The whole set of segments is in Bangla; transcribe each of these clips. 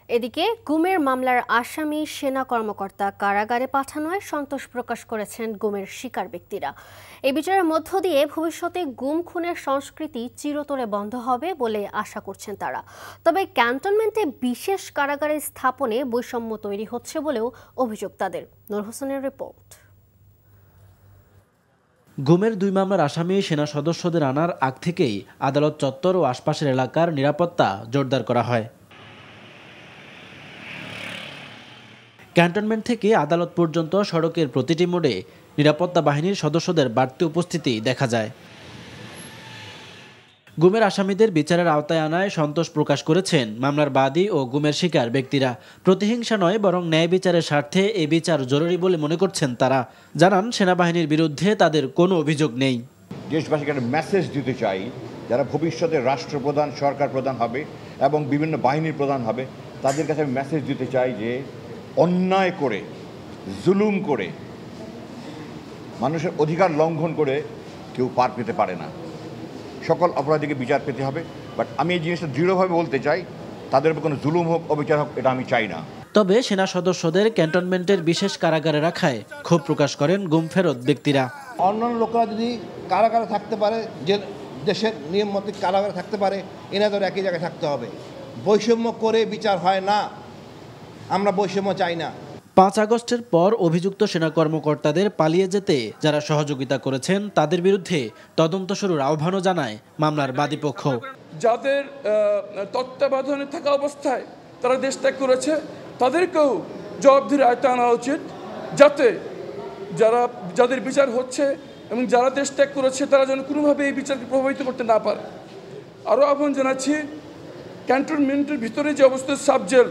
এদিকে গুমের মামলার আসামি সেনা কর্মকর্তা কারাগারে পাঠানোয় সন্তোষ প্রকাশ করেছেন গুমের শিকার ব্যক্তিরা। এই বিচারের মধ্য দিয়ে ভবিষ্যতে গুম খুনের সংস্কৃতি চিরতরে বন্ধ হবে বলে আশা করছেন তারা। তবে ক্যান্টনমেন্টে বিশেষ কারাগারের স্থাপনে বৈষম্য তৈরি হচ্ছে বলেও অভিযোগ তাদের। নূর হোসেনের রিপোর্ট। গুমের 2 মামলার আসামি সেনা সদস্যদের আনার আগ থেকেই আদালত চত্বর ও আশপাশের এলাকার নিরাপত্তা জোরদার করা হয়। ক্যান্টনমেন্ট থেকে আদালত পর্যন্ত সড়কের প্রতিটি মোড়ে নিরাপত্তা বাহিনীর সদস্যদের বাড়তি উপস্থিতি দেখা যায়। গুমের আসামিদের বিচারের আওতায় আনায় সন্তোষ প্রকাশ করেছেন মামলার বাদী ও গুমের শিকার ব্যক্তিরা। প্রতিহিংসা নয়, বরং ন্যায় বিচারের স্বার্থে এই বিচার জরুরি বলে মনে করছেন তারা। জানান, সেনাবাহিনীর বিরুদ্ধে তাদের কোনো অভিযোগ নেই। দেশবাসীকে একটা মেসেজ দিতে চাই, যারা ভবিষ্যতে রাষ্ট্রপ্রধান, সরকার প্রধান হবে এবং বিভিন্ন বাহিনীর প্রধান হবে, তাদের কাছে মেসেজ দিতে চাই যে অন্যায় করে, জুলুম করে, মানুষের অধিকার লঙ্ঘন করে কেউ পার পেতে পারে না। সকল অপরাধীকে বিচার পেতে হবে। বাট আমি এই জিনিসটা দৃঢ়ভাবে বলতে চাই, তাদের উপর কোনো জুলুম হোক, অবিচার হোক, এটা আমি চাই না। তবে সেনা সদস্যদের ক্যান্টনমেন্টের বিশেষ কারাগারে রাখায় ক্ষোভ প্রকাশ করেন গুম ফেরত ব্যক্তিরা। অন্যান্য লোকেরা যদি কারাগারে থাকতে পারে, যে দেশের নিয়ম মতো কারাগারে থাকতে পারে, এনাদের একই জায়গায় থাকতে হবে। বৈষম্য করে বিচার হয় না, আমরা বৈষম্য চাই না। 5 আগস্টের পর অভিযুক্ত সেনা কর্মকর্তাদের পালিয়ে যেতে যারা সহযোগিতা করেছেন তাদের বিরুদ্ধে তদন্ত শুরুর আহ্বানও জানায় মামলার বাদীপক্ষ। যাদের তত্ত্বাবধানে থাকা অবস্থায় তারা দেশ ত্যাগ করেছে, তাদেরকেও জবাবদিহির আওতায় আনা উচিত, যাতে যাদের বিচার হচ্ছে এবং যারা দেশ ত্যাগ করেছে তারা যেন কোনোভাবে এই বিচারকে প্রভাবিত করতে না পারে। আরও আহ্বান জানাচ্ছি, ক্যান্টনমেন্টের ভিতরে যে অবস্থা সাবজেল,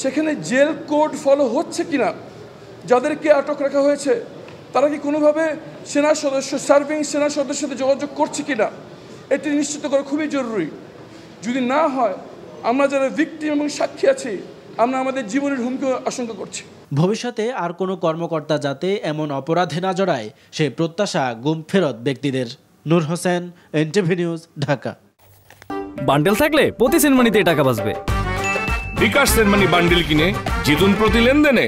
সেখানে জেল কোড ফলো হচ্ছে কিনা, যাদেরকে আটক রাখা হয়েছে তারা কি কোনোভাবে সেনা সদস্য, সার্ভিং সেনা সদস্যদের যোগাযোগ করছে কিনা, এটি নিশ্চিত করা খুবই জরুরি। যদি না হয়, আমরা যারা ভিকটিম এবং সাক্ষী আছি, আমরা আমাদের জীবনের হুমকি আশঙ্কা করছি। ভবিষ্যতে আর কোনো কর্মকর্তা যাতে এমন অপরাধে না জড়ায়, সে প্রত্যাশা গুম ফেরত ব্যক্তিদের। Noor Hossain, NTV news, Dhaka. বান্ডেল থাকলে প্রতি সেনমানিতে টাকা বাঁচবে। বিকাশ সেনমানি বান্ডেল কিনে জিতুন প্রতি লেনদেনে।